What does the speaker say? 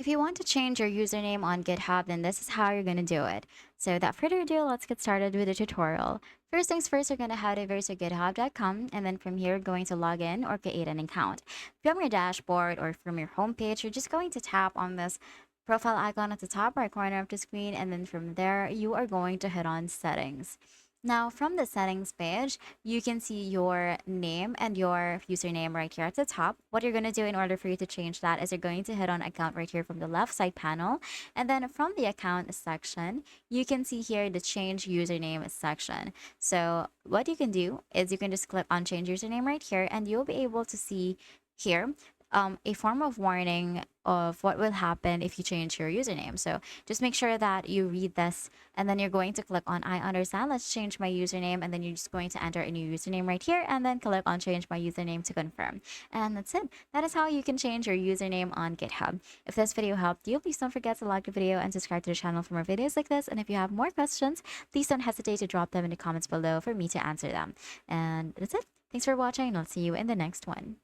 if you want to change your username on GitHub, then this is how you're going to do it. So without further ado, let's get started with the tutorial. First things first, you're going to head over to github.com, and then from here, you're going to log in or create an account. From your dashboard or from your homepage, you're just going to tap on this profile icon at the top right corner of the screen, and then from there, you are going to hit on settings. Now, from the settings page, you can see your name and your username right here at the top. What you're going to do in order for you to change that is you're going to hit on account right here from the left side panel. And then from the account section, you can see here the change username section. So what you can do is you can just click on change username right here, and you'll be able to see here a form of warning of what will happen if you change your username. So just make sure that you read this, and then you're going to click on I understand, let's change my username, and then you're just going to enter a new username right here, and then click on change my username to confirm. And that's it. That is how you can change your username on GitHub. If this video helped you, please don't forget to like the video and subscribe to the channel for more videos like this. And if you have more questions, please don't hesitate to drop them in the comments below for me to answer them. And that's it. Thanks for watching, and I'll see you in the next one.